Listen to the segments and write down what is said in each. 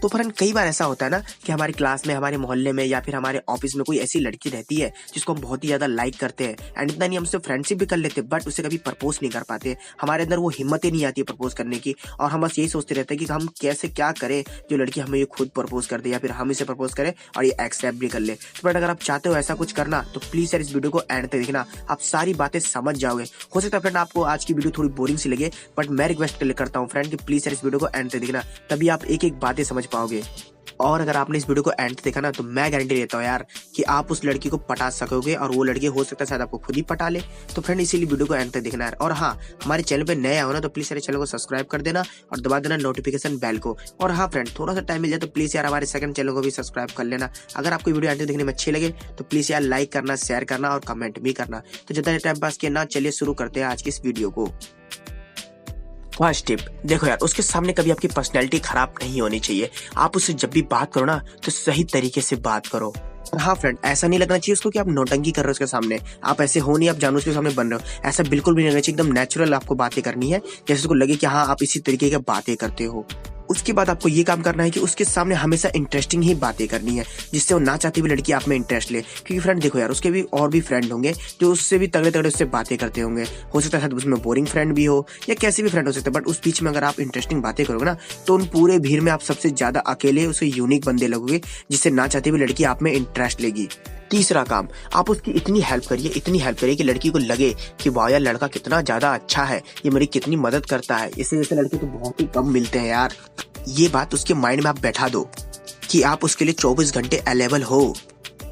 तो फ्रेंड कई बार ऐसा होता है ना कि हमारी क्लास में, हमारे मोहल्ले में या फिर हमारे ऑफिस में कोई ऐसी लड़की रहती है जिसको हम बहुत ही ज्यादा लाइक करते हैं एंड इतना नहीं हम उससे फ्रेंडशिप भी कर लेते, बट उसे कभी प्रपोज नहीं कर पाते। हमारे अंदर वो हिम्मत ही नहीं आती है प्रपोज करने की और हम बस यही सोचते रहते हैं कि हम कैसे क्या करें जो लड़की हमें ये खुद प्रपोज कर दे या फिर हम इसे प्रपोज करें और ये एक्सेप्ट भी कर ले। तो बट अगर आप चाहते हो ऐसा कुछ करना तो प्लीज यार इस वीडियो को एंड तक देखना, आप सारी बातें समझ जाओगे। हो सकता है फ्रेंड आपको आज की वीडियो थोड़ी बोरिंग सी लगे, बट मैं रिक्वेस्ट करता हूँ फ्रेंड कि प्लीज यार इस वीडियो को एंड तक देखना, तभी आप एक एक बातें समझ पाओगे। और अगर आपने इस वीडियो को एंड देखा ना तो मैं गारंटी देता हूँ यार कि आप उस लड़की को पटा सकोगे और वो लड़की हो सकता है शायद आपको खुद ही पटा ले। तो फ्रेंड इसीलिए वीडियो को एंड तक देखना है। और हाँ, हमारे चैनल पे नया हो ना तो प्लीज हमारे चैनल को सब्सक्राइब कर देना और दबा देना नोटिफिकेशन बेल को। और हाँ फ्रेंड, थोड़ा सा टाइम मिल जाए तो प्लीज यार हमारे सेकंड चैनल को भी सब्सक्राइब कर लेना। अगर आपको वीडियो एंड तक देखने में अच्छी लगे तो प्लीज यार लाइक करना, शेयर करना और कमेंट भी करना। तो जितना टाइम पास किया ना, चलिए शुरू करते हैं आज की इस वीडियो को। फर्स्ट टिप, देखो यार उसके सामने कभी आपकी पर्सनैलिटी खराब नहीं होनी चाहिए। आप उससे जब भी बात करो ना तो सही तरीके से बात करो। हाँ फ्रेंड, ऐसा नहीं लगना चाहिए उसको कि आप नौटंकी कर रहे हो उसके सामने, आप ऐसे हो नहीं, आप जानबूझ के सामने बन रहे हो, ऐसा बिल्कुल भी नहीं लगना चाहिए। एकदम नेचुरल आपको बातें करनी है, जैसे उसको लगे कि हाँ आप इसी तरीके की बातें करते हो। उसके बाद आपको ये काम करना है कि उसके सामने हमेशा इंटरेस्टिंग ही बातें करनी है, जिससे वो ना चाहती हुई लड़की आप में इंटरेस्ट ले। क्योंकि फ्रेंड देखो यार, उसके भी और भी फ्रेंड होंगे जो उससे भी तगड़े तगड़े उससे बातें करते होंगे। हो सकता है उसमें बोरिंग फ्रेंड भी हो या कैसे भी फ्रेंड हो सकते हैं, बट उस बीच में अगर आप इंटरेस्टिंग बातें करोगे ना तो उन पूरे भीड़ में आप सबसे ज्यादा अकेले उसे यूनिक बंदे लगोगे, जिससे ना चाहती हुई लड़की आप में इंटरेस्ट लेगी। तीसरा काम, आप उसकी इतनी हेल्प करिए कि लड़की को लगे कि वाह यार लड़का कितना ज्यादा अच्छा है, ये मेरी कितनी मदद करता है। इससे जैसे लड़के तो बहुत ही कम मिलते हैं यार। ये बात उसके माइंड में आप बैठा दो कि आप उसके लिए 24 घंटे अवेलेबल हो,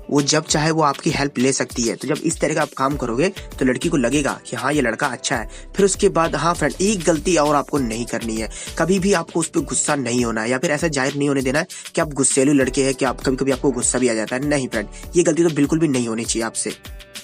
वो जब चाहे वो आपकी हेल्प ले सकती है। तो जब इस तरह का आप काम करोगे तो लड़की को लगेगा कि हाँ ये लड़का अच्छा है। फिर उसके बाद हाँ फ्रेंड, एक गलती और आपको नहीं करनी है, कभी भी आपको उस पर गुस्सा नहीं होना है या फिर ऐसा जाहिर नहीं होने देना है कि आप गुस्सेलू लड़के हैं, कि आप कभी कभी आपको गुस्सा भी आ जाता है। नहीं फ्रेंड, ये गलती तो बिल्कुल भी नहीं होनी चाहिए आपसे।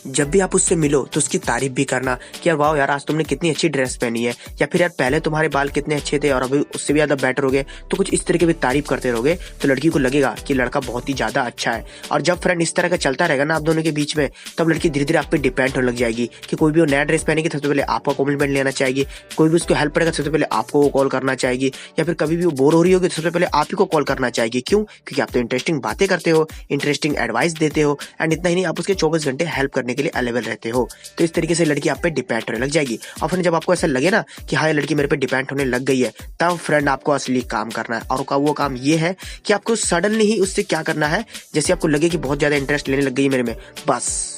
जब भी आप उससे मिलो तो उसकी तारीफ भी करना कि यार वाह यार आज तुमने कितनी अच्छी ड्रेस पहनी है, या फिर यार पहले तुम्हारे बाल कितने अच्छे थे और अभी उससे भी ज्यादा बेटर हो गए। तो कुछ इस तरह की भी तारीफ करते रहोगे तो लड़की को लगेगा कि लड़का बहुत ही ज्यादा अच्छा है। और जब फ्रेंड इस तरह का चलता रहेगा ना आप दोनों के बीच में, तब लड़की धीरे धीरे आप पे डिपेंड होने लग जाएगी कि कोई भी वो नया ड्रेस पहनेगी सबसे पहले आपका कॉम्प्लीमेंट लेना चाहेगी, कोई भी उसको हेल्प करेगा सबसे पहले आपको वो कॉल करना चाहेगी, या फिर कभी भी वो बोर हो रही होगी तो सबसे पहले आप ही को कॉल करना चाहेगी। क्यों? क्योंकि आप तो इंटरेस्टिंग बातें करते हो, इंटरेस्टिंग एडवाइस देते हो एंड इतना ही नहीं, आप उसके 24 घंटे हेल्प करने के लिए अवेलेबल रहते हो। तो इस तरीके से लड़की आप पे डिपेंड होने लग जाएगी। और फिर जब आपको ऐसा लगे ना कि हाँ ये लड़की मेरे पे डिपेंड होने लग गई है, तब फ्रेंड आपको असली काम करना है। और वो काम ये है कि आपको सडनली ही उससे क्या करना है, जैसे आपको लगे कि बहुत ज्यादा इंटरेस्ट लेने लग गई है मेरे में, बस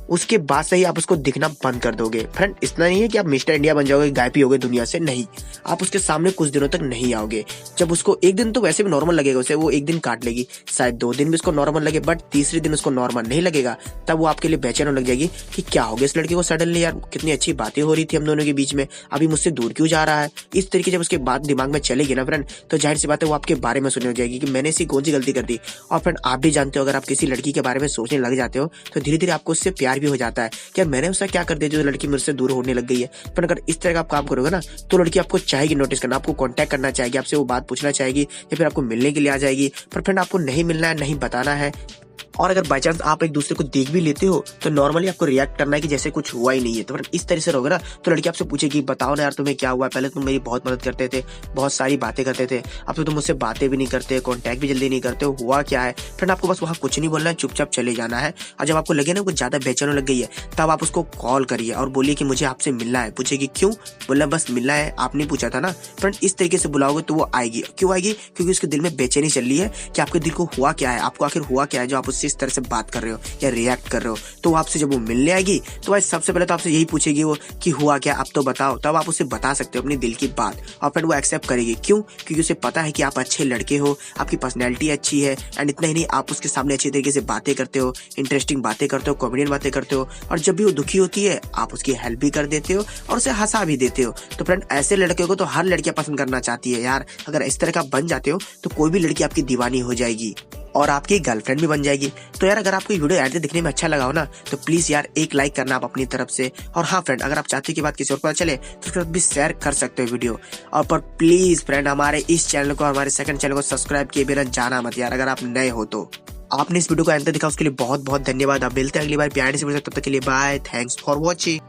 उसके बाद से ही आप उसको दिखना बंद कर दोगे। फ्रेंड इतना नहीं है कि आप मिस्टर इंडिया बन जाओगे, गायब ही होगे दुनिया से, नहीं, आप उसके सामने कुछ दिनों तक नहीं आओगे। जब उसको एक दिन तो वैसे भी नॉर्मल लगेगा, उसे वो एक दिन काट लेगी, शायद 2 दिन भी उसको नॉर्मल लगे, बट तीसरे दिन उसको नॉर्मल नहीं लगेगा, तब वो आपके लिए बेचैन होने लग जाएगी कि क्या हो गया इस लड़के को सडनली, यार कितनी अच्छी बातें हो रही थी हम दोनों के बीच में, अभी मुझसे दूर क्यों जा रहा है। इस तरीके जब उसके बाद दिमाग में चलेगी ना फ्रेंड, तो जाहिर सी बात है वो आपके बारे में सोचने लग जाएगी कि मैंने ऐसी कौन सी गलती कर दी। और फ्रेंड आप भी जानते हो, अगर आप किसी लड़की के बारे में सोचने लग जाते हो तो धीरे धीरे आपको उससे प्यार भी हो जाता है। यार मैंने उसका क्या कर दिया जो लड़की मुझसे दूर होने लग गई है। पर अगर इस तरह का आप काम करोगे ना तो लड़की आपको चाहेगी नोटिस करना, आपको कांटेक्ट करना चाहेगी, आपसे वो बात पूछना चाहेगी या फिर आपको मिलने के लिए आ जाएगी। पर फ्रेंड आपको नहीं मिलना है, नहीं बताना है। और अगर बाय चांस आप एक दूसरे को देख भी लेते हो तो नॉर्मली आपको रिएक्ट करना है कि जैसे कुछ हुआ ही नहीं है। तो इस तरह से रहोगे ना तो लड़की आपसे पूछेगी बताओ ना यार तुम्हें क्या हुआ, पहले तुम मेरी बहुत मदद करते थे, बहुत सारी बातें करते थे, अब तो तुम मुझसे बातें भी नहीं करते, कॉन्टैक्ट भी जल्दी नहीं करते हो, हुआ क्या है। फ्रेंड आपको बस वहाँ कुछ नहीं बोलना है, चुपचाप चले जाना है। और जब आपको लगे ना कुछ ज्यादा बेचैन लग गई है तब आप उसको कॉल करिए और बोलिए कि मुझे आपसे मिलना है। पूछेगी क्यों, बोलना बस मिलना है, आपने पूछा था ना। फ्रेंड इस तरीके से बुलाओगे तो वो आएगी। क्यों आएगी? क्योंकि उसके दिल में बेचैनी चल रही है कि आपके दिल को हुआ क्या है, आपको आखिर हुआ क्या है जो आप उससे इस तरह से बात कर रहे हो या रिएक्ट कर रहे हो। तो आपसे जब वो मिलने आएगी तो भाई सबसे पहले तो आपसे यही पूछेगी वो कि हुआ क्या, अब तो बताओ। तब आप उसे बता सकते हो अपनी दिल की बात और फिर वो एक्सेप्ट करेगी। क्यों? क्योंकि उसे पता है कि आप अच्छे लड़के हो, आपकी पर्सनैलिटी अच्छी है एंड इतना ही नहीं, आप उसके सामने अच्छी तरीके से बातें करते हो, इंटरेस्टिंग बातें करते हो, कॉमेडियन बातें करते हो। और जब भी वो दुखी होती है आप उसकी हेल्प भी कर देते हो और उसे हंसा भी देते हो। तो फ्रेंड ऐसे लड़के को तो हर लड़कियां पसंद करना चाहती है यार। अगर इस तरह का बन जाते हो तो कोई भी लड़की आपकी दीवानी हो जाएगी और आपकी गर्लफ्रेंड भी बन जाएगी। तो यार अगर आपको वीडियो ऐड दिखने में अच्छा लगा हो ना तो प्लीज यार एक लाइक करना आप अपनी तरफ से। और हाँ फ्रेंड, अगर आप चाहते हो कि बात किसी और पता चले तो उसके बाद भी शेयर कर सकते हो वीडियो। और पर प्लीज फ्रेंड हमारे इस चैनल को, हमारे सेकंड चैनल को सब्सक्राइब किए बिना जाना मत यार, अगर आप नए हो तो। आपने इस वीडियो को अंत तक देखा उसके लिए बहुत बहुत धन्यवाद। आप मिलते हैं अगली बार प्यार से, तब तक के लिए बाय, थैंक्स फॉर वॉचिंग।